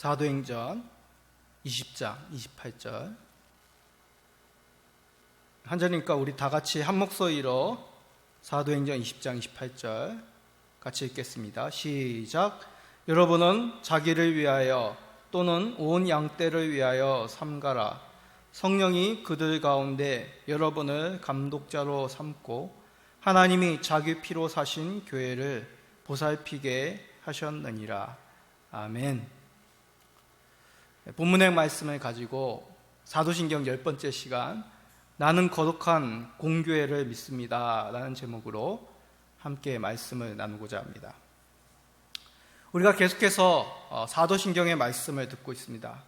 사도행전 20장 28절. 한절이니까 우리 다 같이 한 목소리로 사도행전 20장 28절 같이 읽겠습니다. 시작. 여러분은 자기를 위하여 또는 온 양떼를 위하여 삼가라. 성령이 그들 가운데 여러분을 감독자로 삼고 하나님이 자기 피로 사신 교회를 보살피게 하셨느니라. 아멘. 본문의 말씀을 가지고 사도신경 10번째 시간, 나는 거룩한 공교회를 믿습니다 라는 제목으로 함께 말씀을 나누고자 합니다. 우리가 계속해서 사도신경의 말씀을 듣고 있습니다.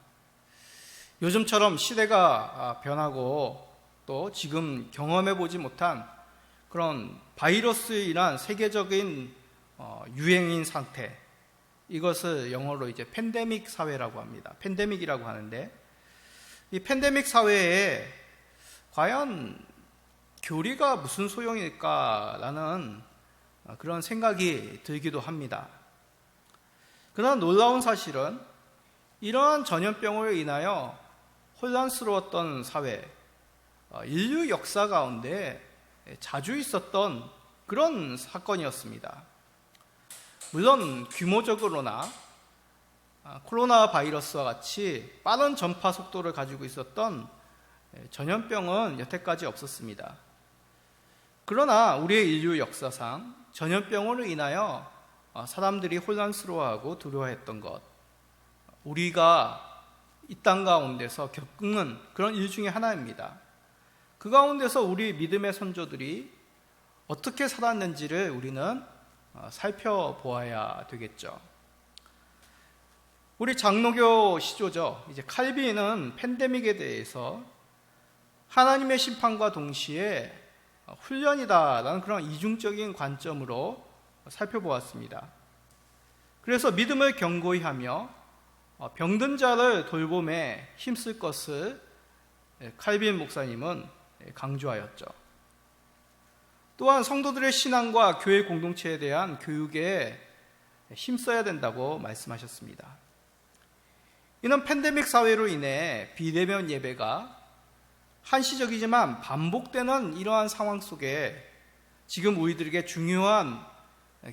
요즘처럼 시대가 변하고 또 지금 경험해보지 못한 그런 바이러스에 인한 세계적인 유행인 상태, 이것을 영어로 이제 팬데믹 사회라고 합니다. 팬데믹이라고 하는데, 이 팬데믹 사회에 과연 교리가 무슨 소용일까라는 그런 생각이 들기도 합니다. 그러나 놀라운 사실은 이러한 전염병으로 인하여 혼란스러웠던 사회, 인류 역사 가운데 자주 있었던 그런 사건이었습니다. 물론 규모적으로나 코로나 바이러스와 같이 빠른 전파 속도를 가지고 있었던 전염병은 여태까지 없었습니다. 그러나 우리의 인류 역사상 전염병으로 인하여 사람들이 혼란스러워하고 두려워했던 것, 우리가 이 땅 가운데서 겪는 그런 일 중에 하나입니다. 그 가운데서 우리 믿음의 선조들이 어떻게 살았는지를 우리는 살펴보아야 되겠죠. 우리 장로교 시조죠. 이제 칼빈은 팬데믹에 대해서 하나님의 심판과 동시에 훈련이다라는 그런 이중적인 관점으로 살펴보았습니다. 그래서 믿음을 견고히 하며 병든 자를 돌봄에 힘쓸 것을 칼빈 목사님은 강조하였죠. 또한 성도들의 신앙과 교회 공동체에 대한 교육에 힘써야 된다고 말씀하셨습니다. 이는 팬데믹 사회로 인해 비대면 예배가 한시적이지만 반복되는 이러한 상황 속에 지금 우리들에게 중요한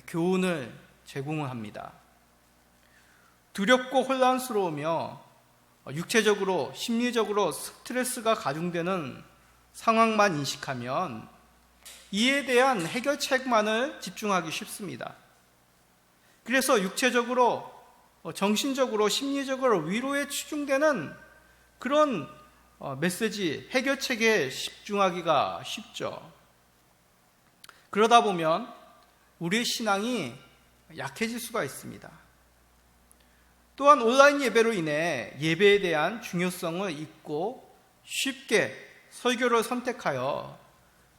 교훈을 제공합니다. 두렵고 혼란스러우며 육체적으로, 심리적으로 스트레스가 가중되는 상황만 인식하면 이에 대한 해결책만을 집중하기 쉽습니다. 그래서 육체적으로, 정신적으로, 심리적으로 위로에 치중되는 그런 메시지, 해결책에 집중하기가 쉽죠. 그러다 보면 우리의 신앙이 약해질 수가 있습니다. 또한 온라인 예배로 인해 예배에 대한 중요성을 잊고 쉽게 설교를 선택하여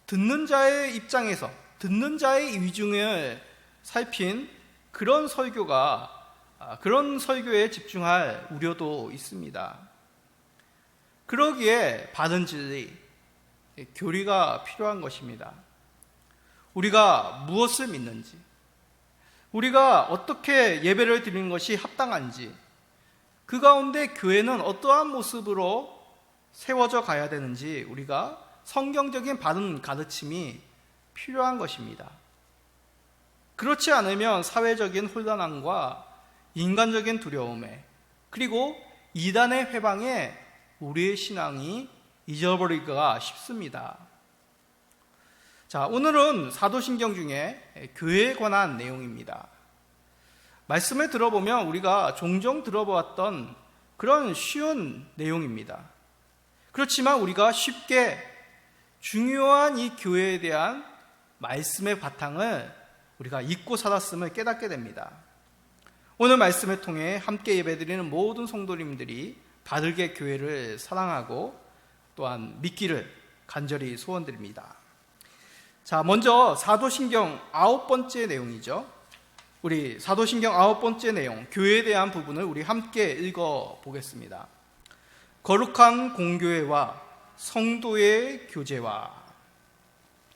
듣는 자의 입장에서 듣는 자의 위중을 살핀 그런 설교에 집중할 우려도 있습니다. 그러기에 바른 진리, 교리가 필요한 것입니다. 우리가 무엇을 믿는지, 우리가 어떻게 예배를 드리는 것이 합당한지, 그 가운데 교회는 어떠한 모습으로 세워져 가야 되는지 우리가 성경적인 바른 가르침이 필요한 것입니다. 그렇지 않으면 사회적인 혼란함과 인간적인 두려움에, 그리고 이단의 회방에 우리의 신앙이 잊어버리기가 쉽습니다. 자, 오늘은 사도신경 중에 교회에 관한 내용입니다. 말씀을 들어보면 우리가 종종 들어보았던 그런 쉬운 내용입니다. 그렇지만 우리가 쉽게 중요한 이 교회에 대한 말씀의 바탕을 우리가 잊고 살았음을 깨닫게 됩니다. 오늘 말씀을 통해 함께 예배드리는 모든 성도님들이 바르게 교회를 사랑하고 또한 믿기를 간절히 소원드립니다. 자, 먼저 사도신경 9번째 내용이죠. 우리 사도신경 9번째 내용, 교회에 대한 부분을 우리 함께 읽어보겠습니다. 거룩한 공교회와 성도의 교제와.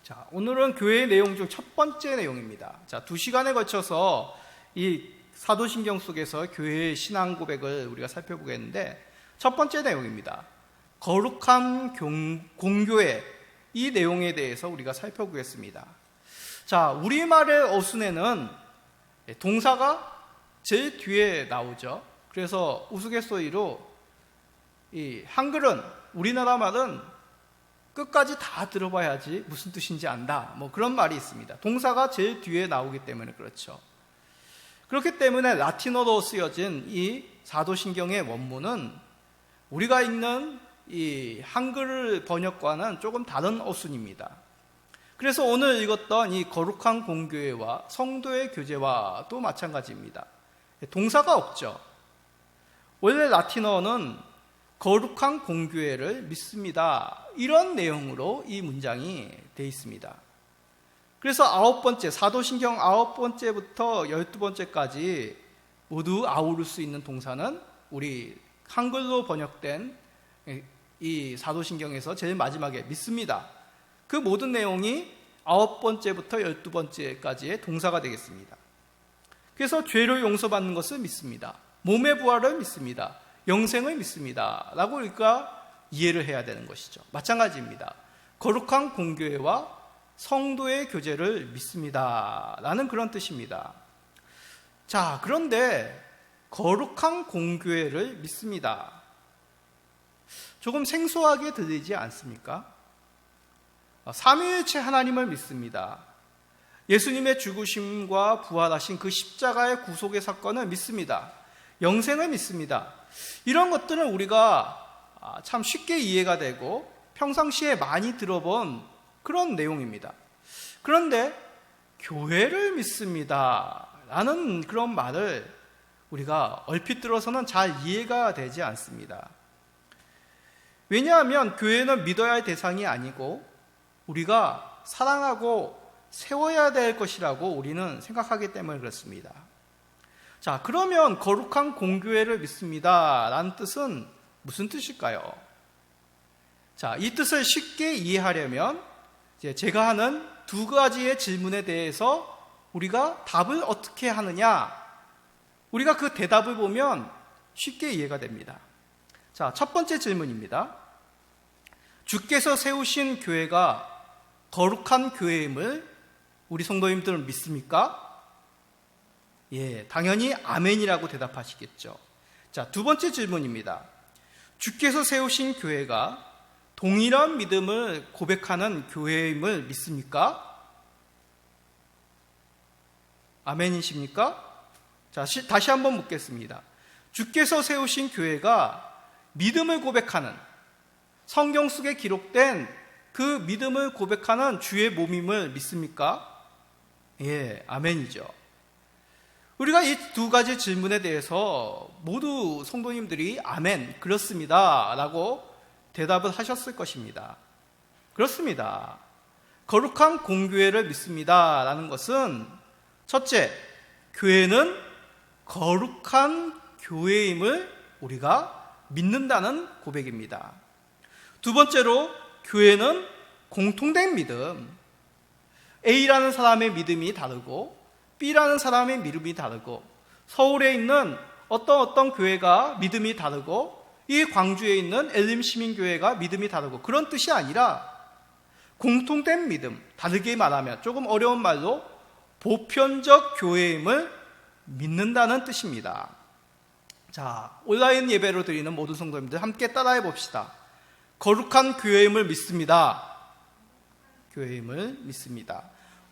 자, 오늘은 교회의 내용 중 첫 번째 내용입니다. 자, 2시간에 걸쳐서 이 사도신경 속에서 교회의 신앙 고백을 우리가 살펴보겠는데, 첫 번째 내용입니다. 거룩한 공교회, 이 내용에 대해서 우리가 살펴보겠습니다. 자, 우리말의 어순에는 동사가 제일 뒤에 나오죠. 그래서 우스갯소리로 이 한글은, 우리나라 말은 끝까지 다 들어봐야지 무슨 뜻인지 안다, 뭐 그런 말이 있습니다. 동사가 제일 뒤에 나오기 때문에 그렇죠. 그렇기 때문에 라틴어로 쓰여진 이 사도신경의 원문은 우리가 읽는 이 한글 번역과는 조금 다른 어순입니다. 그래서 오늘 읽었던 이 거룩한 공교회와 성도의 교제와도 마찬가지입니다. 동사가 없죠. 원래 라틴어는 거룩한 공교회를 믿습니다, 이런 내용으로 이 문장이 되어 있습니다. 그래서 사도신경 9번째부터 12번째까지 모두 아우를 수 있는 동사는 우리 한글로 번역된 이 사도신경에서 제일 마지막에 믿습니다, 그 모든 내용이 9번째부터 12번째까지의 동사가 되겠습니다. 그래서 죄를 용서받는 것을 믿습니다, 몸의 부활을 믿습니다, 영생을 믿습니다 라고 우리가 이해를 해야 되는 것이죠. 마찬가지입니다. 거룩한 공교회와 성도의 교제를 믿습니다 라는 그런 뜻입니다. 자, 그런데 거룩한 공교회를 믿습니다, 조금 생소하게 들리지 않습니까? 삼위일체 하나님을 믿습니다, 예수님의 죽으심과 부활하신 그 십자가의 구속의 사건을 믿습니다, 영생을 믿습니다. 이런 것들은 우리가 참 쉽게 이해가 되고 평상시에 많이 들어본 그런 내용입니다. 그런데 교회를 믿습니다 라는 그런 말을 우리가 얼핏 들어서는 잘 이해가 되지 않습니다. 왜냐하면 교회는 믿어야 할 대상이 아니고 우리가 사랑하고 세워야 될 것이라고 우리는 생각하기 때문에 그렇습니다. 자, 그러면 거룩한 공교회를 믿습니다 라는 뜻은 무슨 뜻일까요? 자, 이 뜻을 쉽게 이해하려면 제가 하는 두 가지의 질문에 대해서 우리가 답을 어떻게 하느냐, 우리가 그 대답을 보면 쉽게 이해가 됩니다. 자, 첫 번째 질문입니다. 주께서 세우신 교회가 거룩한 교회임을 우리 성도님들은 믿습니까? 예, 당연히 아멘이라고 대답하시겠죠. 자, 두 번째 질문입니다. 주께서 세우신 교회가 동일한 믿음을 고백하는 교회임을 믿습니까? 아멘이십니까? 자, 다시 한번 묻겠습니다. 주께서 세우신 교회가 믿음을 고백하는, 성경 속에 기록된 그 믿음을 고백하는 주의 몸임을 믿습니까? 예, 아멘이죠. 우리가 이 두 가지 질문에 대해서 모두 성도님들이 아멘, 그렇습니다 라고 대답을 하셨을 것입니다. 그렇습니다. 거룩한 공교회를 믿습니다 라는 것은 첫째, 교회는 거룩한 교회임을 우리가 믿는다는 고백입니다. 두 번째로, 교회는 공통된 믿음, A라는 사람의 믿음이 다르고 B라는 사람의 믿음이 다르고, 서울에 있는 어떤 교회가 믿음이 다르고 이 광주에 있는 엘림시민교회가 믿음이 다르고, 그런 뜻이 아니라 공통된 믿음, 다르게 말하면 조금 어려운 말로 보편적 교회임을 믿는다는 뜻입니다. 자, 온라인 예배로 드리는 모든 성도님들 함께 따라해 봅시다. 거룩한 교회임을 믿습니다. 교회임을 믿습니다.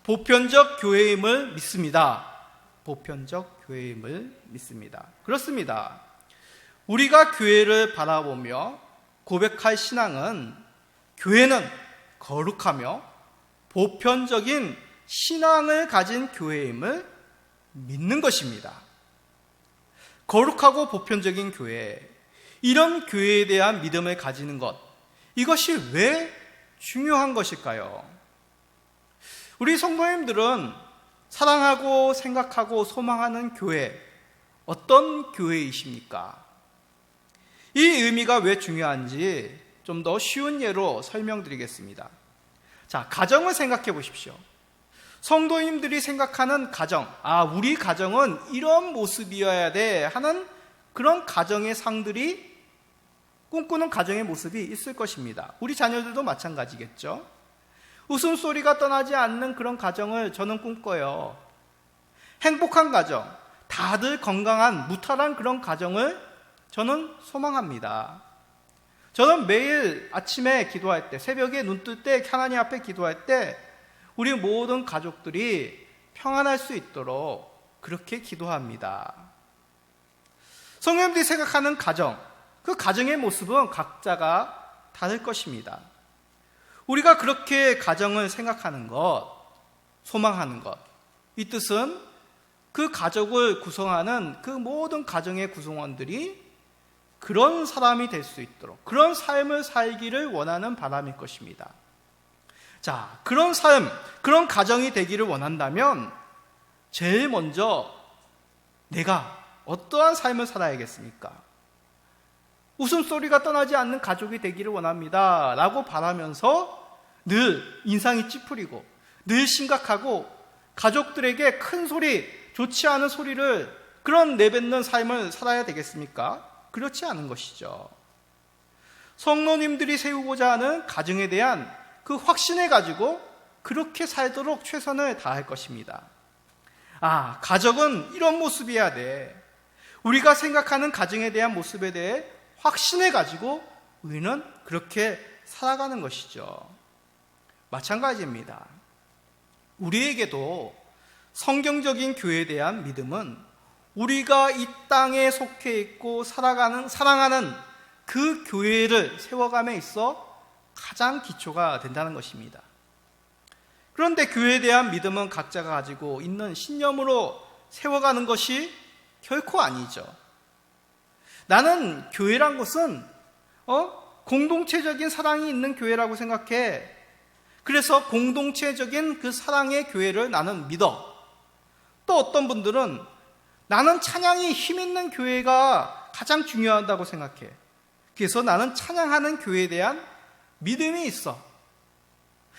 보편적 교회임을 믿습니다. 보편적 교회임을 믿습니다. 그렇습니다. 우리가 교회를 바라보며 고백할 신앙은, 교회는 거룩하며 보편적인 신앙을 가진 교회임을 믿는 것입니다. 거룩하고 보편적인 교회, 이런 교회에 대한 믿음을 가지는 것, 이것이 왜 중요한 것일까요? 우리 성도님들은 사랑하고 생각하고 소망하는 교회, 어떤 교회이십니까? 이 의미가 왜 중요한지 좀 더 쉬운 예로 설명드리겠습니다. 자, 가정을 생각해 보십시오. 성도님들이 생각하는 가정, 우리 가정은 이런 모습이어야 돼 하는 그런 가정의 상들이 꿈꾸는 가정의 모습이 있을 것입니다. 우리 자녀들도 마찬가지겠죠. 웃음소리가 떠나지 않는 그런 가정을 저는 꿈꿔요. 행복한 가정, 다들 건강한 무탈한 그런 가정을 저는 소망합니다. 저는 매일 아침에 기도할 때, 새벽에 눈 뜰 때 하나님 앞에 기도할 때 우리 모든 가족들이 평안할 수 있도록 그렇게 기도합니다. 성령님들이 생각하는 가정, 그 가정의 모습은 각자가 다를 것입니다. 우리가 그렇게 가정을 생각하는 것, 소망하는 것, 이 뜻은 그 가족을 구성하는 그 모든 가정의 구성원들이 그런 사람이 될 수 있도록, 그런 삶을 살기를 원하는 바람일 것입니다. 자, 그런 삶, 그런 가정이 되기를 원한다면 제일 먼저 내가 어떠한 삶을 살아야겠습니까? 웃음소리가 떠나지 않는 가족이 되기를 원합니다 라고 바라면서 늘 인상이 찌푸리고 늘 심각하고 가족들에게 큰 소리, 좋지 않은 소리를 그런 내뱉는 삶을 살아야 되겠습니까? 그렇지 않은 것이죠. 성도님들이 세우고자 하는 가정에 대한 그 확신을 가지고 그렇게 살도록 최선을 다할 것입니다. 가족은 이런 모습이어야 돼. 우리가 생각하는 가정에 대한 모습에 대해 확신을 가지고 우리는 그렇게 살아가는 것이죠. 마찬가지입니다. 우리에게도 성경적인 교회에 대한 믿음은 우리가 이 땅에 속해 있고 사랑하는 그 교회를 세워감에 있어 가장 기초가 된다는 것입니다. 그런데 교회에 대한 믿음은 각자가 가지고 있는 신념으로 세워가는 것이 결코 아니죠. 나는 교회란 것은 공동체적인 사랑이 있는 교회라고 생각해. 그래서 공동체적인 그 사랑의 교회를 나는 믿어. 또 어떤 분들은 나는 찬양이 힘 있는 교회가 가장 중요하다고 생각해. 그래서 나는 찬양하는 교회에 대한 믿음이 있어.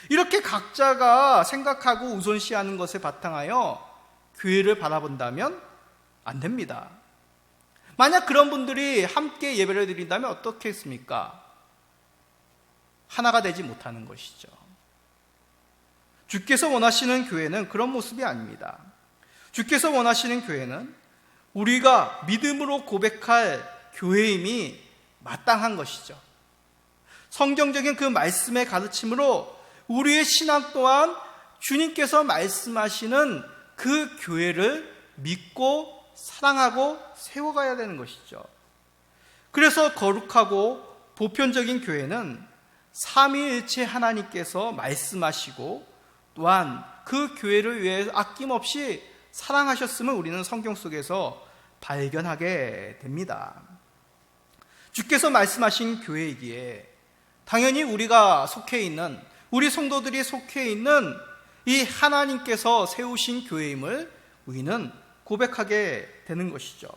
이렇게 각자가 생각하고 우선시하는 것에 바탕하여 교회를 바라본다면 안 됩니다. 만약 그런 분들이 함께 예배를 드린다면 어떻게 했습니까? 하나가 되지 못하는 것이죠. 주께서 원하시는 교회는 그런 모습이 아닙니다. 주께서 원하시는 교회는 우리가 믿음으로 고백할 교회임이 마땅한 것이죠. 성경적인 그 말씀의 가르침으로 우리의 신앙 또한 주님께서 말씀하시는 그 교회를 믿고 사랑하고 세워가야 되는 것이죠. 그래서 거룩하고 보편적인 교회는 삼위일체 하나님께서 말씀하시고 또한 그 교회를 위해 아낌없이 사랑하셨음을 우리는 성경 속에서 발견하게 됩니다. 주께서 말씀하신 교회이기에 당연히 우리가 속해 있는, 우리 성도들이 속해 있는 이 하나님께서 세우신 교회임을 우리는 고백하게 되는 것이죠.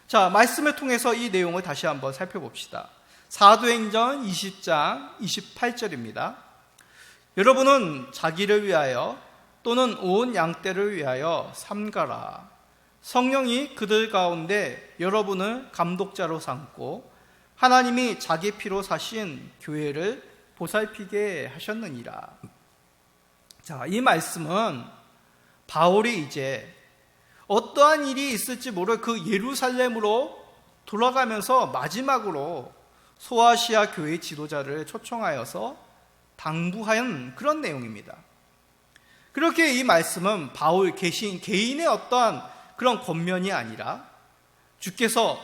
자, 말씀을 통해서 이 내용을 다시 한번 살펴봅시다. 사도행전 20장 28절입니다. 여러분은 자기를 위하여 또는 온 양떼를 위하여 삼가라. 성령이 그들 가운데 여러분을 감독자로 삼고 하나님이 자기 피로 사신 교회를 보살피게 하셨느니라. 자, 이 말씀은 바울이 이제 어떠한 일이 있을지 모를 그 예루살렘으로 돌아가면서 마지막으로 소아시아 교회 지도자를 초청하여서 당부한 그런 내용입니다. 그렇게 이 말씀은 바울 개인의 어떠한 그런 권면이 아니라 주께서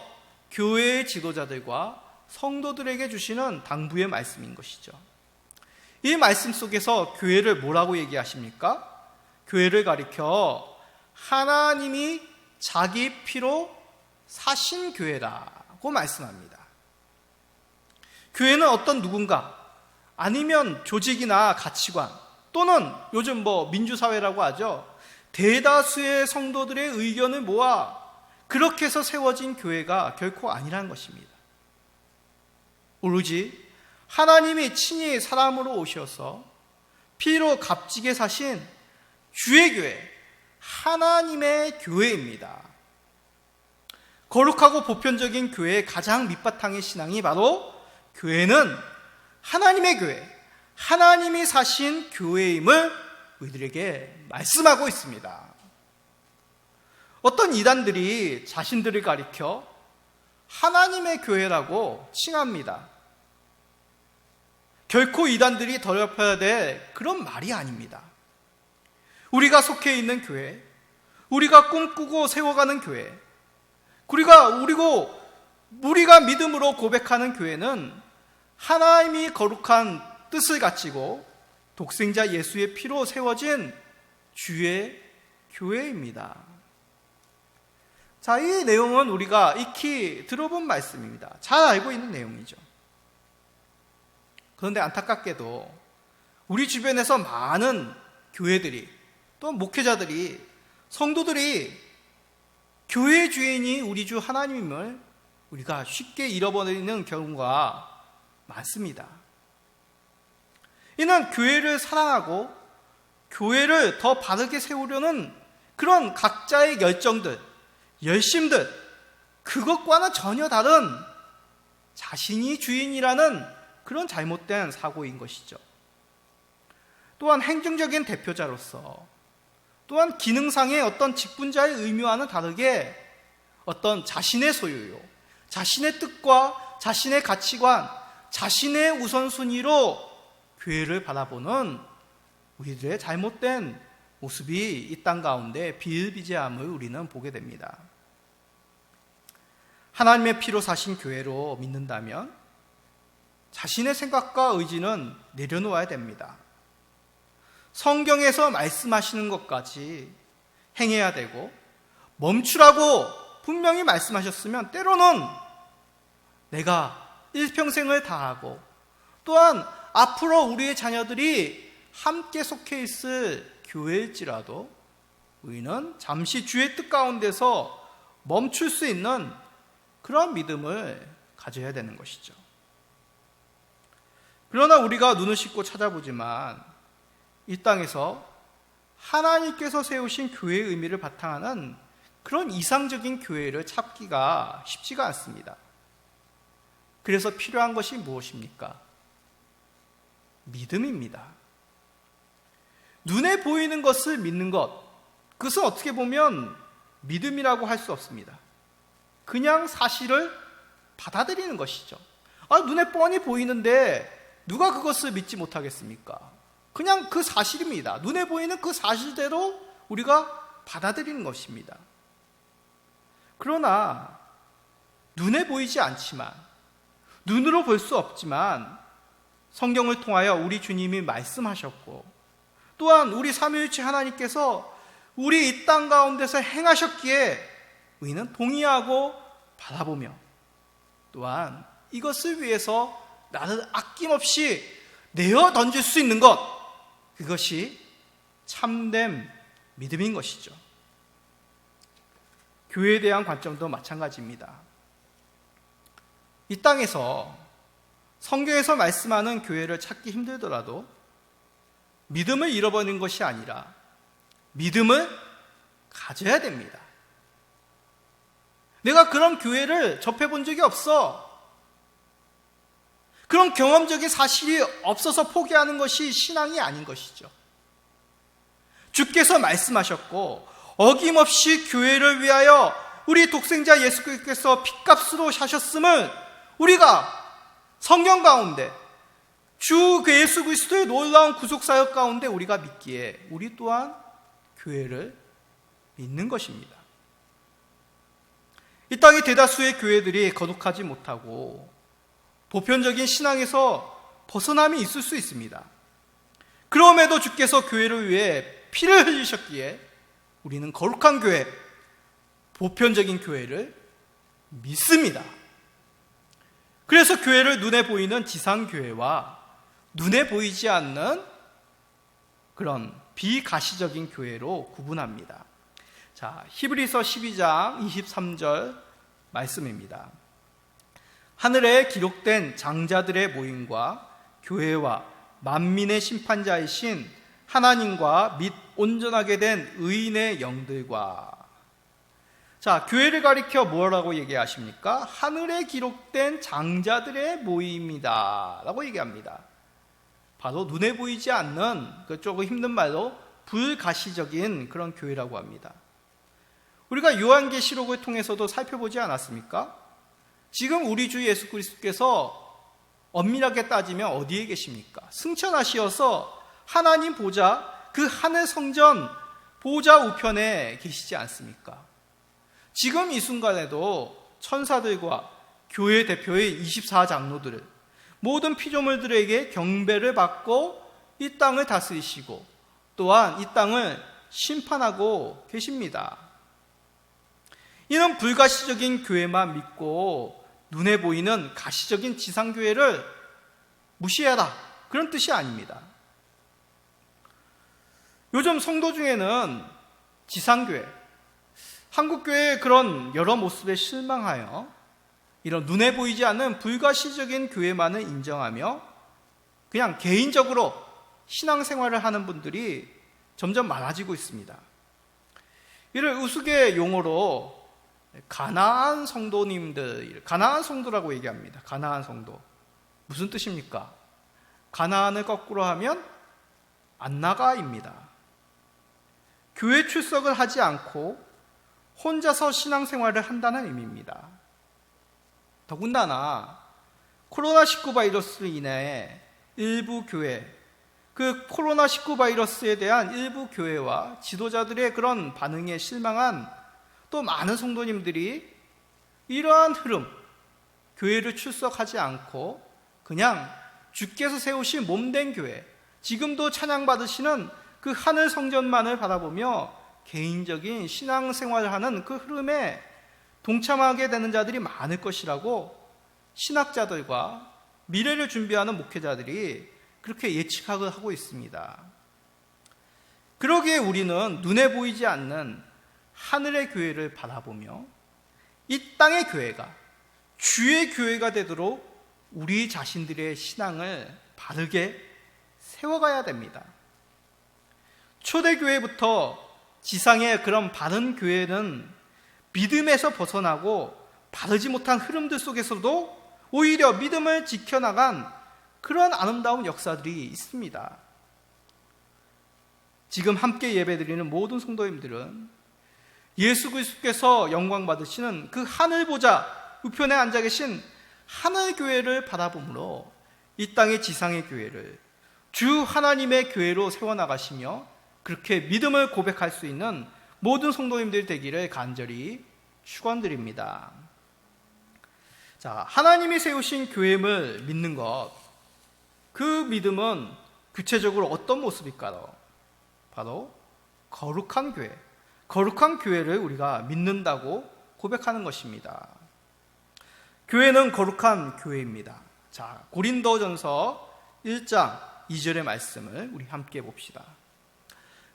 교회의 지도자들과 성도들에게 주시는 당부의 말씀인 것이죠. 이 말씀 속에서 교회를 뭐라고 얘기하십니까? 교회를 가리켜 하나님이 자기 피로 사신 교회라고 말씀합니다. 교회는 어떤 누군가, 아니면 조직이나 가치관, 또는 요즘 민주사회라고 하죠. 대다수의 성도들의 의견을 모아 그렇게 해서 세워진 교회가 결코 아니라는 것입니다. 오로지 하나님이 친히 사람으로 오셔서 피로 값지게 사신 주의 교회, 하나님의 교회입니다. 거룩하고 보편적인 교회의 가장 밑바탕의 신앙이 바로 교회는 하나님의 교회, 하나님이 사신 교회임을 우리들에게 말씀하고 있습니다. 어떤 이단들이 자신들을 가리켜 하나님의 교회라고 칭합니다. 결코 이단들이 더럽혀야 될 그런 말이 아닙니다. 우리가 속해 있는 교회, 우리가 꿈꾸고 세워가는 교회, 우리가 믿음으로 고백하는 교회는 하나님이 거룩한 뜻을 갖추고 독생자 예수의 피로 세워진 주의 교회입니다. 자, 이 내용은 우리가 익히 들어본 말씀입니다. 잘 알고 있는 내용이죠. 그런데 안타깝게도 우리 주변에서 많은 교회들이, 또 목회자들이, 성도들이 교회의 주인이 우리 주 하나님임을 우리가 쉽게 잃어버리는 경우가 많습니다. 이는 교회를 사랑하고 교회를 더 바르게 세우려는 그런 각자의 열정들, 열심들, 그것과는 전혀 다른 자신이 주인이라는 그런 잘못된 사고인 것이죠. 또한 행정적인 대표자로서, 또한 기능상의 어떤 직분자의 의무와는 다르게 어떤 자신의 소유요, 자신의 뜻과 자신의 가치관, 자신의 우선순위로 교회를 바라보는 우리들의 잘못된 모습이 이 땅 가운데 비일비재함을 우리는 보게 됩니다. 하나님의 피로 사신 교회로 믿는다면 자신의 생각과 의지는 내려놓아야 됩니다. 성경에서 말씀하시는 것까지 행해야 되고, 멈추라고 분명히 말씀하셨으면 때로는 내가 일평생을 다하고, 또한 앞으로 우리의 자녀들이 함께 속해 있을 교회일지라도 우리는 잠시 주의 뜻 가운데서 멈출 수 있는 그런 믿음을 가져야 되는 것이죠. 그러나 우리가 눈을 씻고 찾아보지만 이 땅에서 하나님께서 세우신 교회의 의미를 바탕하는 그런 이상적인 교회를 찾기가 쉽지가 않습니다. 그래서 필요한 것이 무엇입니까? 믿음입니다. 눈에 보이는 것을 믿는 것, 그것은 어떻게 보면 믿음이라고 할 수 없습니다. 그냥 사실을 받아들이는 것이죠. 눈에 뻔히 보이는데 누가 그것을 믿지 못하겠습니까? 그냥 그 사실입니다. 눈에 보이는 그 사실대로 우리가 받아들이는 것입니다. 그러나 눈에 보이지 않지만, 눈으로 볼 수 없지만 성경을 통하여 우리 주님이 말씀하셨고, 또한 우리 삼위일체 하나님께서 우리 이 땅 가운데서 행하셨기에 우리는 동의하고 바라보며, 또한 이것을 위해서 나를 아낌없이 내어 던질 수 있는 것, 그것이 참된 믿음인 것이죠. 교회에 대한 관점도 마찬가지입니다. 이 땅에서 성경에서 말씀하는 교회를 찾기 힘들더라도 믿음을 잃어버리는 것이 아니라 믿음을 가져야 됩니다. 내가 그런 교회를 접해본 적이 없어, 그런 경험적인 사실이 없어서 포기하는 것이 신앙이 아닌 것이죠. 주께서 말씀하셨고 어김없이 교회를 위하여 우리 독생자 예수께서 핏값으로 사셨음을 우리가 성경 가운데 주 예수 그리스도의 놀라운 구속사역 가운데 우리가 믿기에 우리 또한 교회를 믿는 것입니다. 이 땅의 대다수의 교회들이 거룩하지 못하고 보편적인 신앙에서 벗어남이 있을 수 있습니다. 그럼에도 주께서 교회를 위해 피를 흘리셨기에 우리는 거룩한 교회, 보편적인 교회를 믿습니다. 그래서 교회를 눈에 보이는 지상교회와 눈에 보이지 않는 그런 비가시적인 교회로 구분합니다. 자, 히브리서 12장 23절 말씀입니다. 하늘에 기록된 장자들의 모임과 교회와 만민의 심판자이신 하나님과 및 온전하게 된 의인의 영들과. 자, 교회를 가리켜 뭐라고 얘기하십니까? 하늘에 기록된 장자들의 모임이다 라고 얘기합니다. 바로 눈에 보이지 않는, 조금 힘든 말로 불가시적인 그런 교회라고 합니다. 우리가 요한계시록을 통해서도 살펴보지 않았습니까? 지금 우리 주 예수 그리스도께서 엄밀하게 따지면 어디에 계십니까? 승천하시어서 하나님 보좌, 그 하늘 성전 보좌 우편에 계시지 않습니까? 지금 이 순간에도 천사들과 교회 대표의 24장로들을 모든 피조물들에게 경배를 받고 이 땅을 다스리시고 또한 이 땅을 심판하고 계십니다. 이는 불가시적인 교회만 믿고 눈에 보이는 가시적인 지상교회를 무시해라, 그런 뜻이 아닙니다. 요즘 성도 중에는 지상교회, 한국교회의 그런 여러 모습에 실망하여 이런 눈에 보이지 않는 불가시적인 교회만을 인정하며 그냥 개인적으로 신앙생활을 하는 분들이 점점 많아지고 있습니다. 이를 우스개 용어로 가나안 성도님들, 가나안 성도라고 얘기합니다. 가나안 성도. 무슨 뜻입니까? 가나안을 거꾸로 하면 안나가입니다. 교회 출석을 하지 않고 혼자서 신앙생활을 한다는 의미입니다. 더군다나 코로나19 바이러스로 인해 일부 교회, 그 코로나19 바이러스에 대한 일부 교회와 지도자들의 그런 반응에 실망한 또 많은 성도님들이 이러한 흐름, 교회를 출석하지 않고 그냥 주께서 세우신 몸된 교회, 지금도 찬양받으시는 그 하늘 성전만을 바라보며 개인적인 신앙생활을 하는 그 흐름에 동참하게 되는 자들이 많을 것이라고 신학자들과 미래를 준비하는 목회자들이 그렇게 예측을 하고 있습니다. 그러기에 우리는 눈에 보이지 않는 하늘의 교회를 바라보며 이 땅의 교회가 주의 교회가 되도록 우리 자신들의 신앙을 바르게 세워가야 됩니다. 초대교회부터 지상의 그런 바른 교회는 믿음에서 벗어나고 바르지 못한 흐름들 속에서도 오히려 믿음을 지켜나간 그런 아름다운 역사들이 있습니다. 지금 함께 예배드리는 모든 성도님들은 예수 그리스도께서 영광 받으시는 그 하늘 보좌 우편에 앉아 계신 하늘 교회를 바라보므로 이 땅의 지상의 교회를 주 하나님의 교회로 세워나가시며 그렇게 믿음을 고백할 수 있는 모든 성도님들 되기를 간절히 축원드립니다. 자, 하나님이 세우신 교회임을 믿는 것, 그 믿음은 구체적으로 어떤 모습일까요? 바로 거룩한 교회, 거룩한 교회를 우리가 믿는다고 고백하는 것입니다. 교회는 거룩한 교회입니다. 자, 고린도전서 1장 2절의 말씀을 우리 함께 봅시다.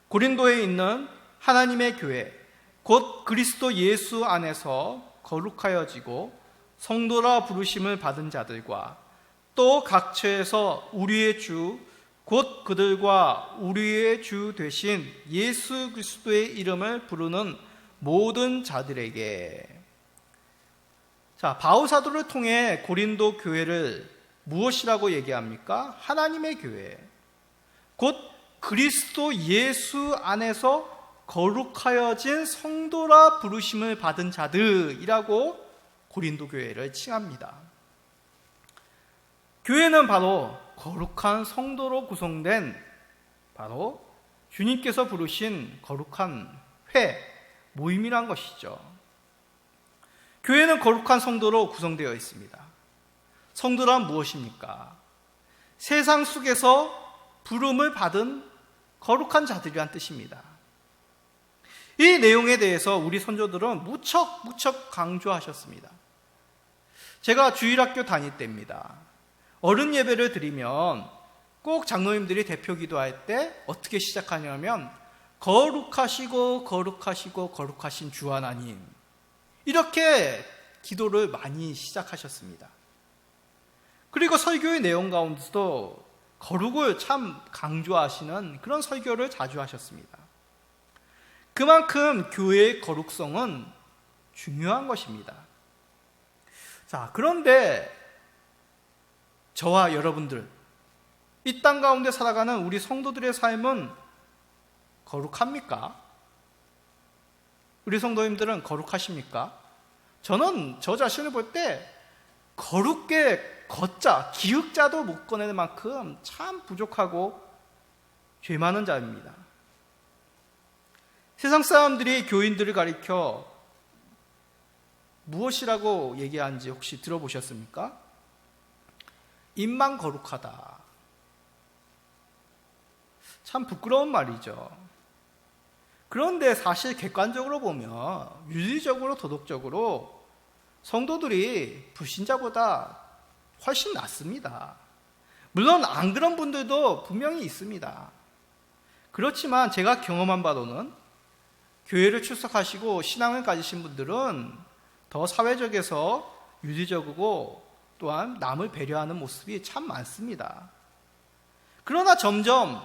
고린도에 있는 하나님의 교회, 곧 그리스도 예수 안에서 거룩하여지고 성도라 부르심을 받은 자들과 또 각처에서 우리의 주, 곧 그들과 우리의 주 되신 예수 그리스도의 이름을 부르는 모든 자들에게. 자, 바울 사도를 통해 고린도 교회를 무엇이라고 얘기합니까? 하나님의 교회, 곧 그리스도 예수 안에서 거룩하여진 성도라 부르심을 받은 자들이라고 고린도 교회를 칭합니다. 교회는 바로 거룩한 성도로 구성된 바로 주님께서 부르신 거룩한 회, 모임이란 것이죠. 교회는 거룩한 성도로 구성되어 있습니다. 성도란 무엇입니까? 세상 속에서 부름을 받은 거룩한 자들이란 뜻입니다. 이 내용에 대해서 우리 선조들은 무척 강조하셨습니다. 제가 주일학교 다닐 때입니다. 어른 예배를 드리면 꼭 장로님들이 대표 기도할 때 어떻게 시작하냐면 거룩하시고 거룩하시고 거룩하신 주 하나님, 이렇게 기도를 많이 시작하셨습니다. 그리고 설교의 내용 가운데서도 거룩을 참 강조하시는 그런 설교를 자주 하셨습니다. 그만큼 교회의 거룩성은 중요한 것입니다. 자, 그런데 저와 여러분들, 이 땅 가운데 살아가는 우리 성도들의 삶은 거룩합니까? 우리 성도님들은 거룩하십니까? 저는 저 자신을 볼 때 거룩게 걷자, 기역자도 못 꺼내는 만큼 참 부족하고 죄 많은 자입니다. 세상 사람들이 교인들을 가리켜 무엇이라고 얘기하는지 혹시 들어보셨습니까? 입만 거룩하다. 참 부끄러운 말이죠. 그런데 사실 객관적으로 보면 윤리적으로 도덕적으로 성도들이 불신자보다 훨씬 낫습니다. 물론 안 그런 분들도 분명히 있습니다. 그렇지만 제가 경험한 바로는 교회를 출석하시고 신앙을 가지신 분들은 더 사회적에서 윤리적이고 또한 남을 배려하는 모습이 참 많습니다. 그러나 점점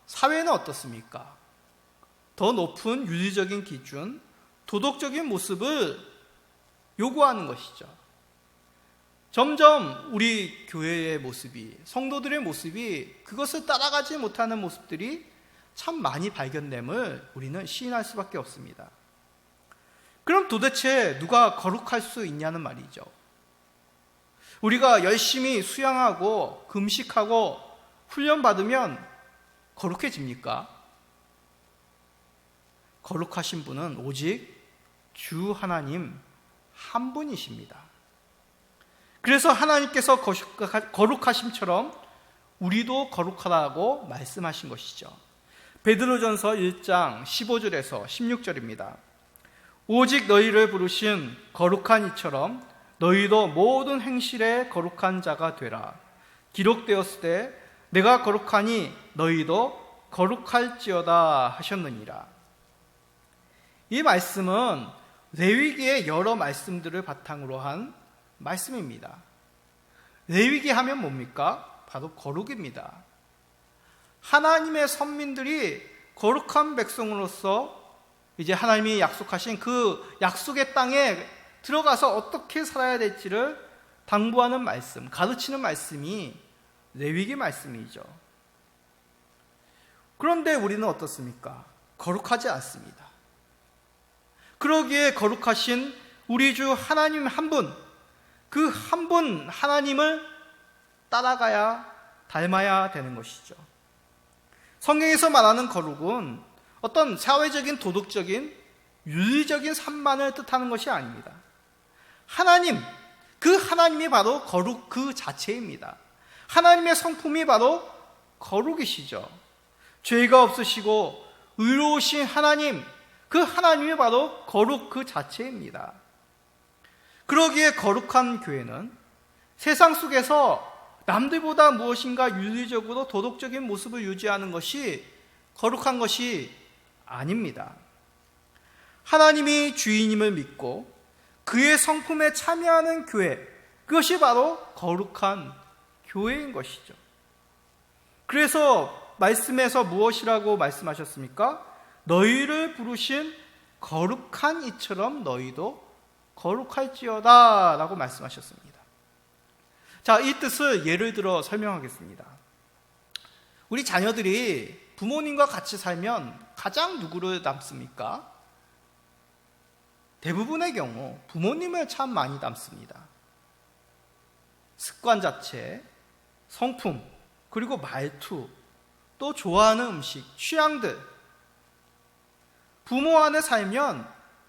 사회는 어떻습니까? 더 높은 윤리적인 기준, 도덕적인 모습을 요구하는 것이죠. 점점 우리 교회의 모습이, 성도들의 모습이 그것을 따라가지 못하는 모습들이 참 많이 발견됨을 우리는 시인할 수밖에 없습니다. 그럼 도대체 누가 거룩할 수 있냐는 말이죠. 우리가 열심히 수양하고 금식하고 훈련받으면 거룩해집니까? 거룩하신 분은 오직 주 하나님 한 분이십니다. 그래서 하나님께서 거룩하심처럼 우리도 거룩하라고 말씀하신 것이죠. 베드로전서 1장 15절에서 16절입니다. 오직 너희를 부르신 거룩한 이처럼 너희도 모든 행실에 거룩한 자가 되라. 기록되었을 때 내가 거룩하니 너희도 거룩할지어다 하셨느니라. 이 말씀은 레위기의 여러 말씀들을 바탕으로 한 말씀입니다. 레위기 하면 뭡니까? 바로 거룩입니다. 하나님의 선민들이 거룩한 백성으로서 이제 하나님이 약속하신 그 약속의 땅에 들어가서 어떻게 살아야 될지를 당부하는 말씀, 가르치는 말씀이 레위기 말씀이죠. 그런데 우리는 어떻습니까? 거룩하지 않습니다. 그러기에 거룩하신 우리 주 하나님 한 분, 그 한 분 하나님을 따라가야, 닮아야 되는 것이죠. 성경에서 말하는 거룩은 어떤 사회적인, 도덕적인, 윤리적인 산만을 뜻하는 것이 아닙니다. 하나님, 그 하나님이 바로 거룩 그 자체입니다. 하나님의 성품이 바로 거룩이시죠. 죄가 없으시고 의로우신 하나님, 그 하나님이 바로 거룩 그 자체입니다. 그러기에 거룩한 교회는 세상 속에서 남들보다 무엇인가 윤리적으로 도덕적인 모습을 유지하는 것이 거룩한 것이 아닙니다. 하나님이 주인임을 믿고 그의 성품에 참여하는 교회, 그것이 바로 거룩한 교회인 것이죠. 그래서 말씀에서 무엇이라고 말씀하셨습니까? 너희를 부르신 거룩한 이처럼 너희도 거룩할지어다 라고 말씀하셨습니다. 자, 이 뜻을 예를 들어 설명하겠습니다. 우리 자녀들이 부모님과 같이 살면 가장 누구를 닮습니까? 대부분의 경우 부모님을 참 많이 닮습니다. 습관 자체, 성품, 그리고 말투, 또 좋아하는 음식, 취향들. 부모 안에 살면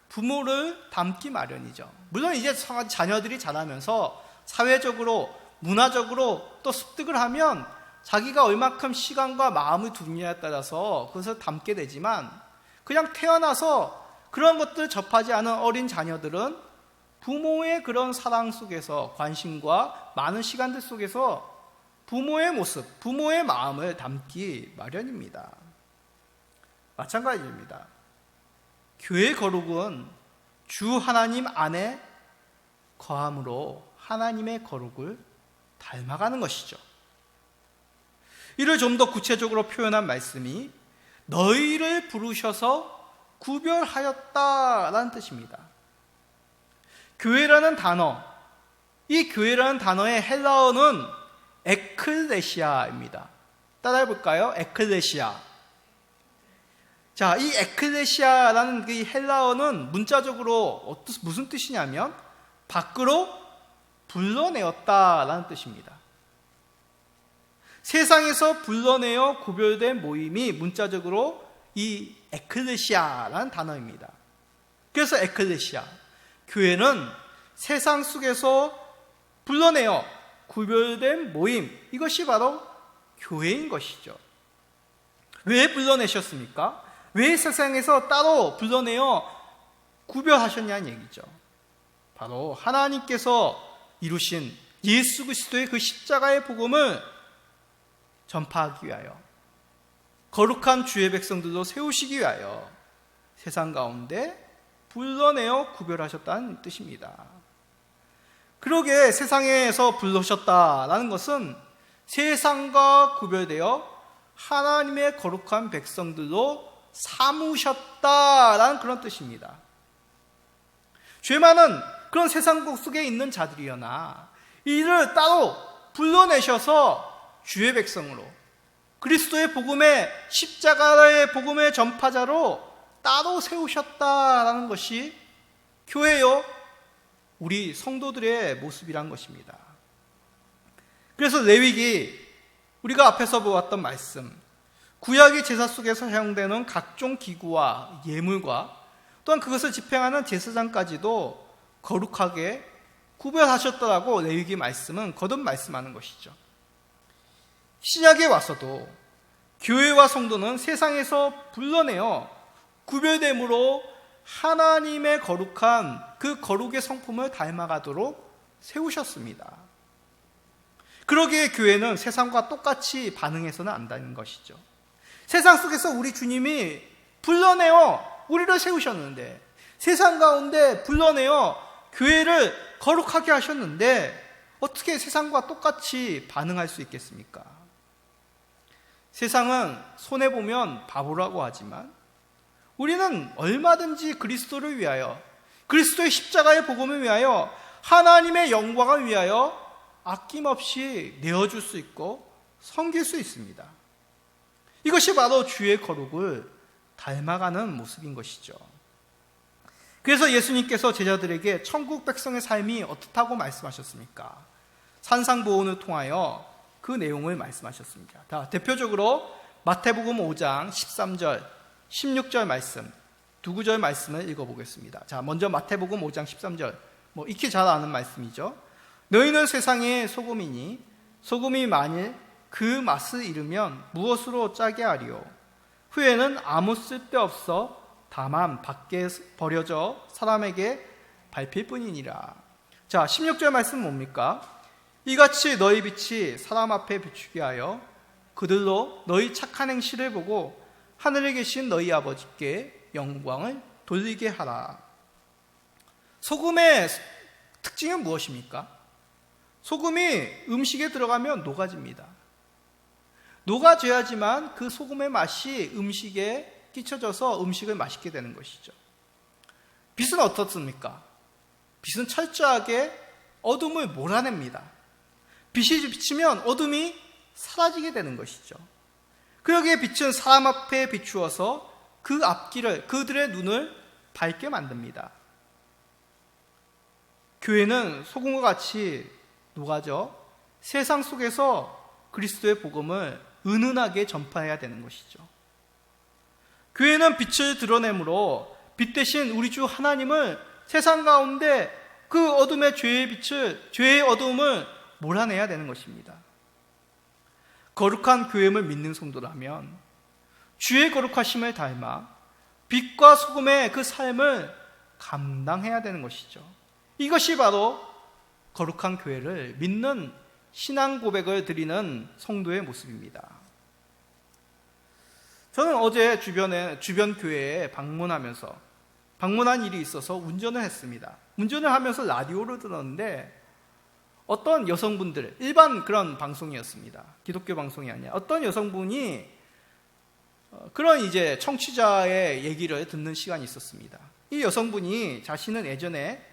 부모를 닮기 마련이죠. 물론 이제 자녀들이 자라면서 사회적으로, 문화적으로 또 습득을 하면 자기가 얼마큼 시간과 마음을 두느냐에 따라서 그것을 닮게 되지만, 그냥 태어나서 그런 것들 접하지 않은 어린 자녀들은 부모의 그런 사랑 속에서, 관심과 많은 시간들 속에서 부모의 모습, 부모의 마음을 담기 마련입니다. 마찬가지입니다. 교회의 거룩은 주 하나님 안에 거함으로 하나님의 거룩을 닮아가는 것이죠. 이를 좀 더 구체적으로 표현한 말씀이 너희를 부르셔서 구별하였다라는 뜻입니다. 교회라는 단어, 이 교회라는 단어의 헬라어는 에클레시아입니다. 따라해볼까요? 에클레시아. 자, 이 에클레시아라는 이 헬라어는 문자적으로 무슨 뜻이냐면 밖으로 불러내었다라는 뜻입니다. 세상에서 불러내어 구별된 모임이 문자적으로 이 에클레시아라는 단어입니다. 그래서 에클레시아, 교회는 세상 속에서 불러내어 구별된 모임, 이것이 바로 교회인 것이죠. 왜 불러내셨습니까? 왜 세상에서 따로 불러내어 구별하셨냐는 얘기죠. 바로 하나님께서 이루신 예수 그리스도의 그 십자가의 복음을 전파하기 위하여, 거룩한 주의 백성들로 세우시기 위하여 세상 가운데 불러내어 구별하셨다는 뜻입니다. 그러게 세상에서 불러오셨다라는 것은 세상과 구별되어 하나님의 거룩한 백성들로 삼으셨다라는 그런 뜻입니다. 죄 많은 그런 세상 속에 있는 자들이여나 이를 따로 불러내셔서 주의 백성으로, 그리스도의 복음의 십자가의 복음의 전파자로 따로 세우셨다라는 것이 교회요, 우리 성도들의 모습이란 것입니다. 그래서 레위기, 우리가 앞에서 보았던 말씀, 구약의 제사 속에서 사용되는 각종 기구와 예물과 또한 그것을 집행하는 제사장까지도 거룩하게 구별하셨더라고 레위기 말씀은 거듭 말씀하는 것이죠. 신약에 와서도 교회와 성도는 세상에서 불러내어 구별됨으로 하나님의 거룩한 그 거룩의 성품을 닮아가도록 세우셨습니다. 그러기에 교회는 세상과 똑같이 반응해서는 안 되는 것이죠. 세상 속에서 우리 주님이 불러내어 우리를 세우셨는데, 세상 가운데 불러내어 교회를 거룩하게 하셨는데 어떻게 세상과 똑같이 반응할 수 있겠습니까? 세상은 손해보면 바보라고 하지만 우리는 얼마든지 그리스도를 위하여, 그리스도의 십자가의 복음을 위하여, 하나님의 영광을 위하여 아낌없이 내어줄 수 있고 섬길 수 있습니다. 이것이 바로 주의 거룩을 닮아가는 모습인 것이죠. 그래서 예수님께서 제자들에게 천국 백성의 삶이 어떻다고 말씀하셨습니까? 산상보훈을 통하여 그 내용을 말씀하셨습니다. 대표적으로 마태복음 5장 13절, 16절 말씀, 두 구절 말씀을 읽어보겠습니다. 자, 먼저 마태복음 5장 13절, 익히 잘 아는 말씀이죠. 너희는 세상의 소금이니 소금이 만일 그 맛을 잃으면 무엇으로 짜게 하리요? 후에는 아무 쓸데없어 다만 밖에 버려져 사람에게 밟힐 뿐이니라. 자, 16절 말씀 뭡니까? 이같이 너희 빛이 사람 앞에 비추게 하여 그들로 너희 착한 행실을 보고 하늘에 계신 너희 아버지께 영광을 돌리게 하라. 소금의 특징은 무엇입니까? 소금이 음식에 들어가면 녹아집니다. 녹아져야지만 그 소금의 맛이 음식에 끼쳐져서 음식을 맛있게 되는 것이죠. 빛은 어떻습니까? 빛은 철저하게 어둠을 몰아냅니다. 빛이 비치면 어둠이 사라지게 되는 것이죠. 그러기에 빛은 사람 앞에 비추어서 그 앞길을, 그들의 눈을 밝게 만듭니다. 교회는 소금과 같이 녹아져 세상 속에서 그리스도의 복음을 은은하게 전파해야 되는 것이죠. 교회는 빛을 드러내므로 빛 대신 우리 주 하나님을 세상 가운데 그 어둠의 죄의 어둠을 몰아내야 되는 것입니다. 거룩한 교회임을 믿는 성도라면 주의 거룩하심을 닮아 빛과 소금의 그 삶을 감당해야 되는 것이죠. 이것이 바로 거룩한 교회를 믿는 신앙 고백을 드리는 성도의 모습입니다. 저는 어제 주변 교회에 방문한 일이 있어서 운전을 했습니다. 운전을 하면서 라디오를 들었는데 어떤 여성분들, 일반 그런 방송이었습니다. 기독교 방송이 아니라 어떤 여성분이 그런 이제 청취자의 얘기를 듣는 시간이 있었습니다. 이 여성분이 자신은 예전에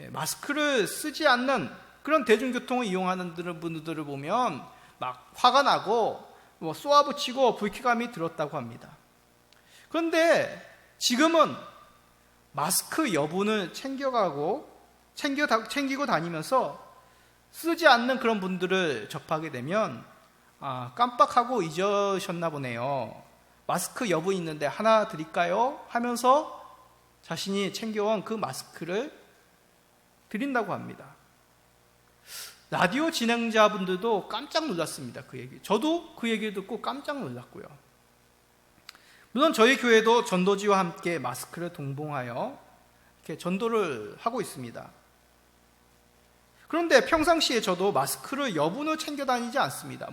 마스크를 쓰지 않는 그런 대중교통을 이용하는 분들을 보면 막 화가 나고 뭐 쏘아붙이고 불쾌감이 들었다고 합니다. 그런데 지금은 마스크 여분을 챙기고 다니면서 쓰지 않는 그런 분들을 접하게 되면 깜빡하고 잊으셨나 보네요. 마스크 여분 있는데 하나 드릴까요? 하면서 자신이 챙겨온 그 마스크를 드린다고 합니다. 라디오 진행자분들도 깜짝 놀랐습니다. 그 얘기. 저도 그 얘기를 듣고 깜짝 놀랐고요. 물론 저희 교회도 전도지와 함께 마스크를 동봉하여 이렇게 전도를 하고 있습니다. 그런데 평상시에 저도 마스크를 여분을 챙겨 다니지 않습니다.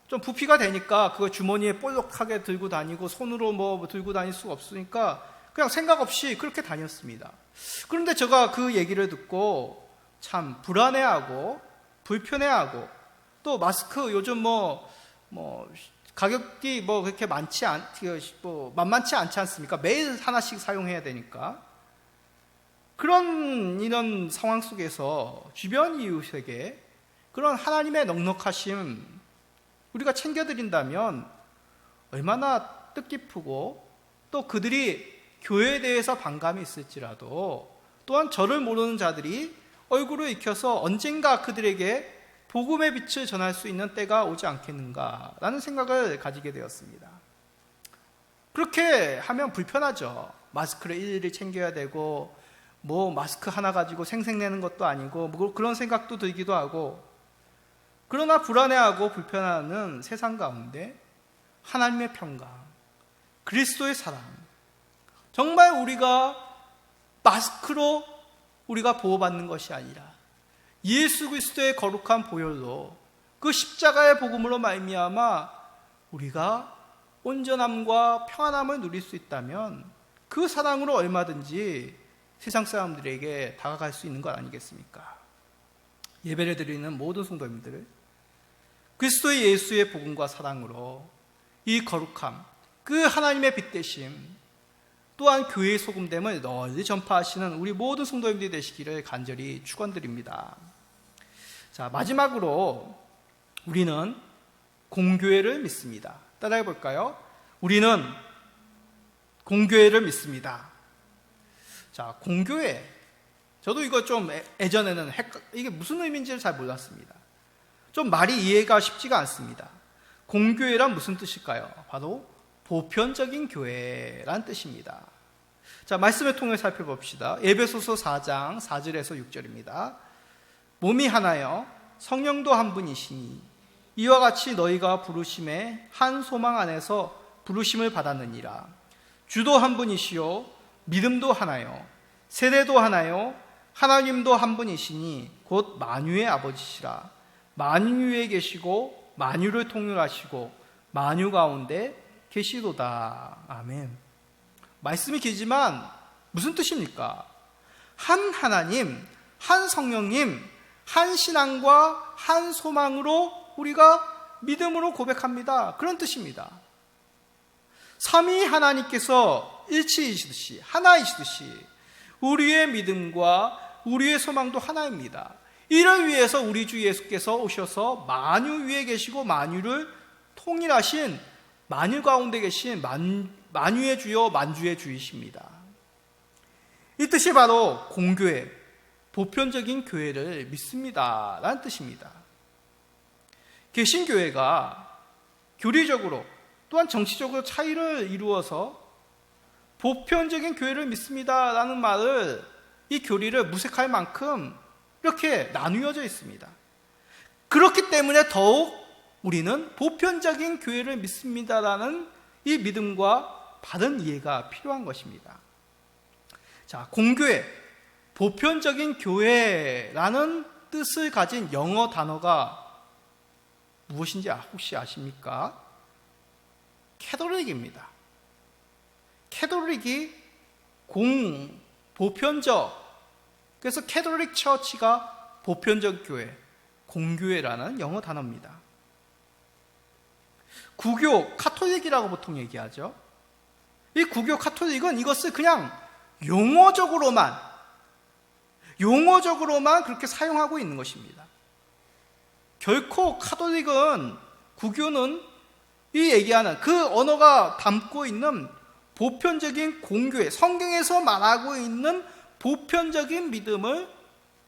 좀 부피가 되니까 그거 주머니에 볼록하게 들고 다니고 손으로 들고 다닐 수가 없으니까 그냥 생각 없이 그렇게 다녔습니다. 그런데 제가 그 얘기를 듣고 참 불안해하고 불편해하고, 또 마스크 요즘 가격이 그렇게 만만치 않지 않습니까? 매일 하나씩 사용해야 되니까. 이런 상황 속에서 주변 이웃에게 그런 하나님의 넉넉하심 우리가 챙겨드린다면 얼마나 뜻깊고, 또 그들이 교회에 대해서 반감이 있을지라도 또한 저를 모르는 자들이 얼굴을 익혀서 언젠가 그들에게 복음의 빛을 전할 수 있는 때가 오지 않겠는가라는 생각을 가지게 되었습니다. 그렇게 하면 불편하죠. 마스크를 일일이 챙겨야 되고 마스크 하나 가지고 생색내는 것도 아니고 그런 생각도 들기도 하고, 그러나 불안해하고 불편하는 세상 가운데 하나님의 평강, 그리스도의 사랑, 정말 우리가 마스크로 우리가 보호받는 것이 아니라 예수 그리스도의 거룩한 보혈로 그 십자가의 복음으로 말미암아 우리가 온전함과 평안함을 누릴 수 있다면 그 사랑으로 얼마든지 세상 사람들에게 다가갈 수 있는 것 아니겠습니까? 예배를 드리는 모든 성도님들, 그리스도의 예수의 복음과 사랑으로 이 거룩함, 그 하나님의 빛 되심, 또한 교회의 소금됨을 널리 전파하시는 우리 모든 성도님들이 되시기를 간절히 축원드립니다. 자, 마지막으로 우리는 공교회를 믿습니다. 따라해 볼까요? 우리는 공교회를 믿습니다. 자, 공교회. 저도 이거 좀 예전에는 이게 무슨 의미인지를 잘 몰랐습니다. 좀 말이 이해가 쉽지가 않습니다. 공교회란 무슨 뜻일까요? 바로 보편적인 교회란 뜻입니다. 자, 말씀을 통해 살펴봅시다. 에베소서 4장 4절에서 6절입니다. 몸이 하나여 성령도 한 분이시니 이와 같이 너희가 부르심에 한 소망 안에서 부르심을 받았느니라. 주도 한 분이시요 믿음도 하나요 세례도 하나요 하나님도 한 분이시니 곧 만유의 아버지시라. 만유에 계시고 만유를 통일하시고 만유 가운데 계시도다. 아멘. 말씀이 길지만 무슨 뜻입니까? 한 하나님, 한 성령님, 한 신앙과 한 소망으로 우리가 믿음으로 고백합니다. 그런 뜻입니다. 삼위 하나님께서 일치이시듯이, 하나이시듯이 우리의 믿음과 우리의 소망도 하나입니다. 이를 위해서 우리 주 예수께서 오셔서 만유 위에 계시고 만유를 통일하신 만유 가운데 계신 만유의 주요 만주의 주이십니다. 이 뜻이 바로 공교회, 보편적인 교회를 믿습니다 라는 뜻입니다. 개신교회가 교리적으로 또한 정치적으로 차이를 이루어서 보편적인 교회를 믿습니다 라는 말을, 이 교리를 무색할 만큼 이렇게 나누어져 있습니다. 그렇기 때문에 더욱 우리는 보편적인 교회를 믿습니다라는 이 믿음과 바른 이해가 필요한 것입니다. 자, 공교회, 보편적인 교회라는 뜻을 가진 영어 단어가 무엇인지 혹시 아십니까? 캐톨릭입니다. 캐톨릭이 보편적, 그래서 캐톨릭 처치가 보편적 교회, 공교회라는 영어 단어입니다. 구교, 카톨릭이라고 보통 얘기하죠. 이 구교 카톨릭은 이것을 그냥 용어적으로만 그렇게 사용하고 있는 것입니다. 결코 카톨릭은, 구교는 이 얘기하는 그 언어가 담고 있는 보편적인 공교회, 성경에서 말하고 있는 보편적인 믿음을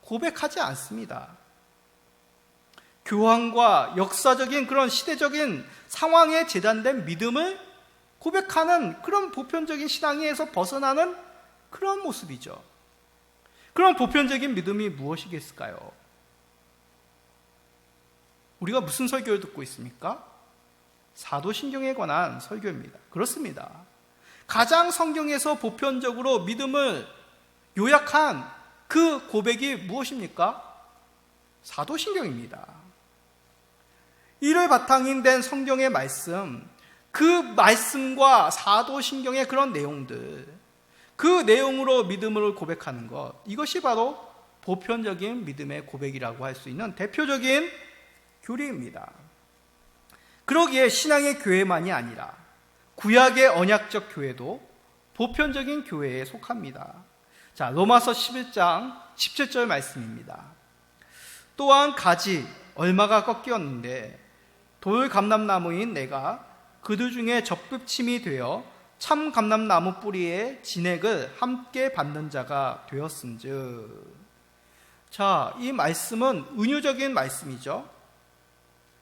고백하지 않습니다. 교황과 역사적인 그런 시대적인 상황에 재단된 믿음을 고백하는 그런 보편적인 신앙에서 벗어나는 그런 모습이죠. 그런 보편적인 믿음이 무엇이겠을까요? 우리가 무슨 설교를 듣고 있습니까? 사도신경에 관한 설교입니다. 그렇습니다. 가장 성경에서 보편적으로 믿음을 요약한 그 고백이 무엇입니까? 사도신경입니다. 이를 바탕인 된 성경의 말씀, 그 말씀과 사도신경의 그런 내용들, 그 내용으로 믿음을 고백하는 것, 이것이 바로 보편적인 믿음의 고백이라고 할 수 있는 대표적인 교리입니다. 그러기에 신앙의 교회만이 아니라 구약의 언약적 교회도 보편적인 교회에 속합니다. 자, 로마서 11장 17절 말씀입니다. 또한 가지 얼마가 꺾였는데 돌 감람나무인 내가 그들 중에 접붙임이 되어 참 감람나무 뿌리의 진액을 함께 받는 자가 되었은즉. 자, 이 말씀은 은유적인 말씀이죠.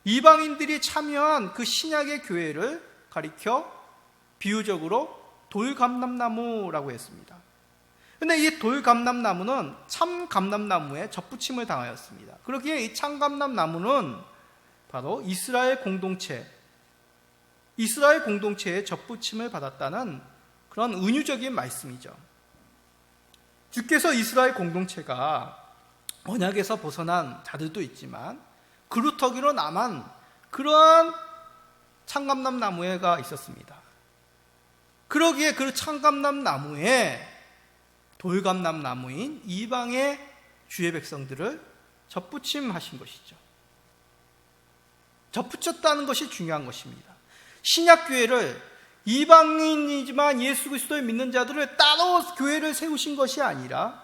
이방인들이 참여한 그 신약의 교회를 가리켜 비유적으로 돌감람나무라고 했습니다. 그런데 이 돌감람나무는 참감람나무에 접붙임을 당하였습니다. 그러기에 이 참감람나무는 바로 이스라엘 공동체의 접붙임을 받았다는 그런 은유적인 말씀이죠. 주께서 이스라엘 공동체가 언약에서 벗어난 자들도 있지만 그루터기로 남은 그러한 참감람나무가 있었습니다. 그러기에 그 참감람나무에 돌감람나무인 이방의 주의 백성들을 접붙임하신 것이죠. 접붙였다는 것이 중요한 것입니다. 신약교회를 이방인이지만 예수 그리스도를 믿는 자들을 따로 교회를 세우신 것이 아니라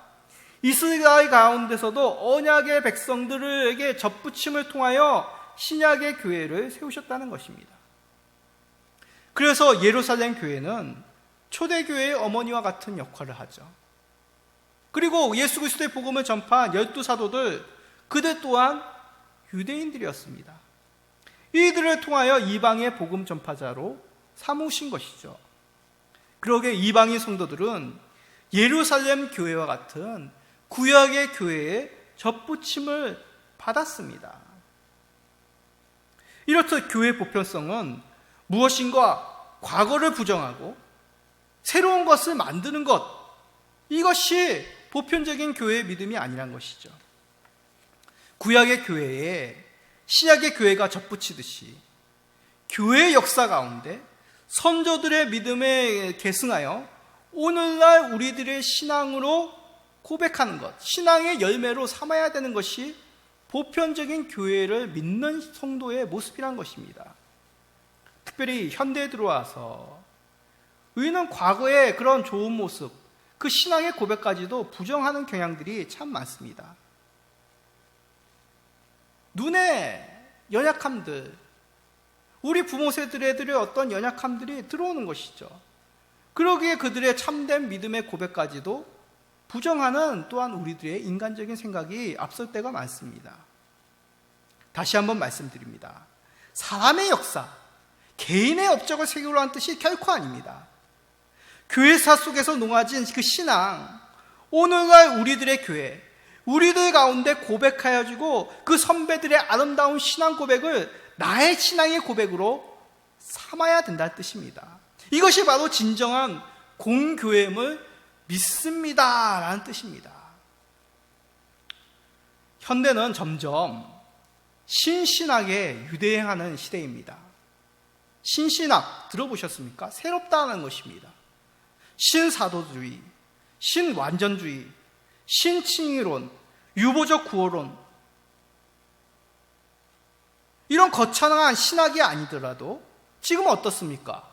이스라엘 가운데서도 언약의 백성들에게 접붙임을 통하여 신약의 교회를 세우셨다는 것입니다. 그래서 예루살렘 교회는 초대교회의 어머니와 같은 역할을 하죠. 그리고 예수 그리스도의 복음을 전파한 12사도들, 그들 또한 유대인들이었습니다. 이들을 통하여 이방의 복음 전파자로 삼으신 것이죠. 그러기에 이방인 성도들은 예루살렘 교회와 같은 구약의 교회에 접붙임을 받았습니다. 이렇듯 교회의 보편성은 무엇인가 과거를 부정하고 새로운 것을 만드는 것, 이것이 보편적인 교회의 믿음이 아니란 것이죠. 구약의 교회에 신약의 교회가 접붙이듯이 교회의 역사 가운데 선조들의 믿음에 계승하여 오늘날 우리들의 신앙으로 고백하는 것, 신앙의 열매로 삼아야 되는 것이 보편적인 교회를 믿는 성도의 모습이란 것입니다. 특별히 현대에 들어와서 우리는 과거의 그런 좋은 모습, 그 신앙의 고백까지도 부정하는 경향들이 참 많습니다. 눈에 연약함들, 우리 부모 세대들의 어떤 연약함들이 들어오는 것이죠. 그러기에 그들의 참된 믿음의 고백까지도 부정하는 또한 우리들의 인간적인 생각이 앞설 때가 많습니다. 다시 한번 말씀드립니다. 사람의 역사, 개인의 업적을 세계로 한 뜻이 결코 아닙니다. 교회사 속에서 농아진 그 신앙, 오늘날 우리들의 교회, 우리들 가운데 고백하여 주고 그 선배들의 아름다운 신앙 고백을 나의 신앙의 고백으로 삼아야 된다는 뜻입니다. 이것이 바로 진정한 공교회임을 믿습니다라는 뜻입니다. 현대는 점점 신신학에 유대행하는 시대입니다. 신신학 들어보셨습니까? 새롭다는 것입니다. 신사도주의, 신완전주의, 신칭의론, 유보적 구호론, 이런 거창한 신학이 아니더라도 지금 어떻습니까?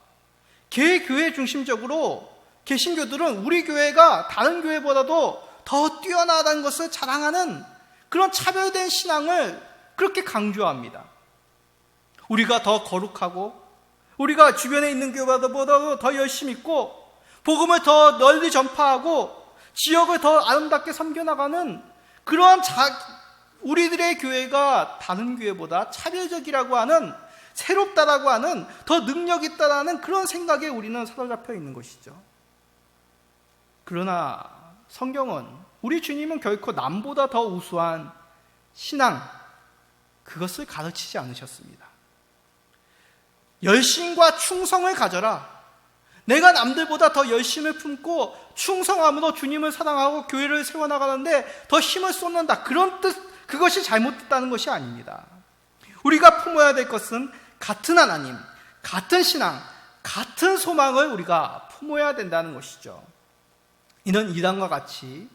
개교회 중심적으로 개신교들은 우리 교회가 다른 교회보다도 더 뛰어나다는 것을 자랑하는 그런 차별된 신앙을 그렇게 강조합니다. 우리가 더 거룩하고 우리가 주변에 있는 교회보다도 더 열심히 있고 복음을 더 널리 전파하고 지역을 더 아름답게 섬겨나가는 그러한 우리들의 교회가 다른 교회보다 차별적이라고 하는, 새롭다라고 하는, 더 능력 있다라는 그런 생각에 우리는 사로잡혀 있는 것이죠. 그러나 성경은, 우리 주님은 결코 남보다 더 우수한 신앙, 그것을 가르치지 않으셨습니다. 열심과 충성을 가져라. 내가 남들보다 더 열심을 품고 충성함으로 주님을 사랑하고 교회를 세워나가는데 더 힘을 쏟는다, 그런 뜻, 그것이 잘못됐다는 것이 아닙니다. 우리가 품어야 될 것은 같은 하나님, 같은 신앙, 같은 소망을 우리가 품어야 된다는 것이죠. 이는 이단과 같이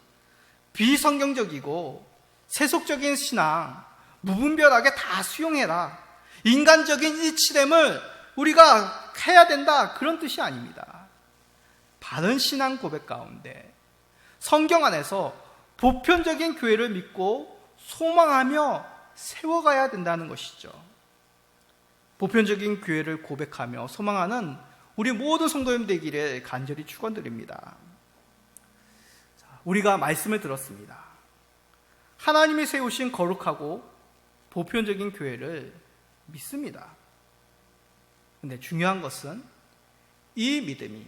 비성경적이고 세속적인 신앙, 무분별하게 다 수용해라, 인간적인 일치됨을 우리가 해야 된다, 그런 뜻이 아닙니다. 바른 신앙 고백 가운데 성경 안에서 보편적인 교회를 믿고 소망하며 세워가야 된다는 것이죠. 보편적인 교회를 고백하며 소망하는 우리 모든 성도님 되기를 간절히 축원드립니다. 우리가 말씀을 들었습니다. 하나님이 세우신 거룩하고 보편적인 교회를 믿습니다. 근데 중요한 것은 이 믿음이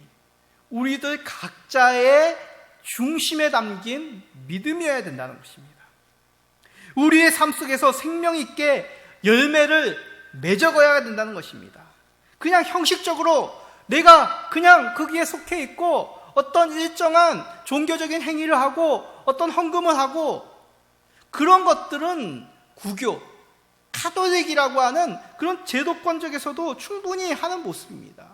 우리들 각자의 중심에 담긴 믿음이어야 된다는 것입니다. 우리의 삶 속에서 생명 있게 열매를 맺어가야 된다는 것입니다. 그냥 형식적으로 내가 그냥 거기에 속해 있고 어떤 일정한 종교적인 행위를 하고 어떤 헌금을 하고, 그런 것들은 구교, 카톨릭이라고 하는 그런 제도권적에서도 충분히 하는 모습입니다.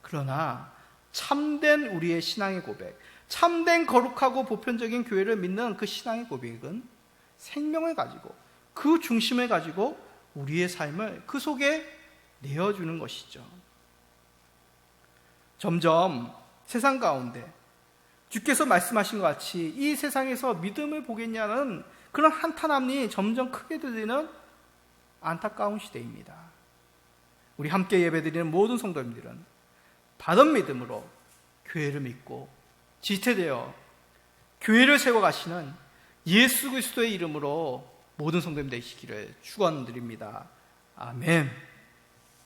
그러나 참된 우리의 신앙의 고백, 참된 거룩하고 보편적인 교회를 믿는 그 신앙의 고백은 생명을 가지고 그 중심을 가지고 우리의 삶을 그 속에 내어주는 것이죠. 점점 세상 가운데 주께서 말씀하신 것 같이 이 세상에서 믿음을 보겠냐는 그런 한탄함이 점점 크게 들리는 안타까운 시대입니다. 우리 함께 예배드리는 모든 성도님들은 바른 믿음으로 교회를 믿고 지체되어 교회를 세워가시는 예수 그리스도의 이름으로 모든 성도님 되시기를 축원드립니다. 아멘.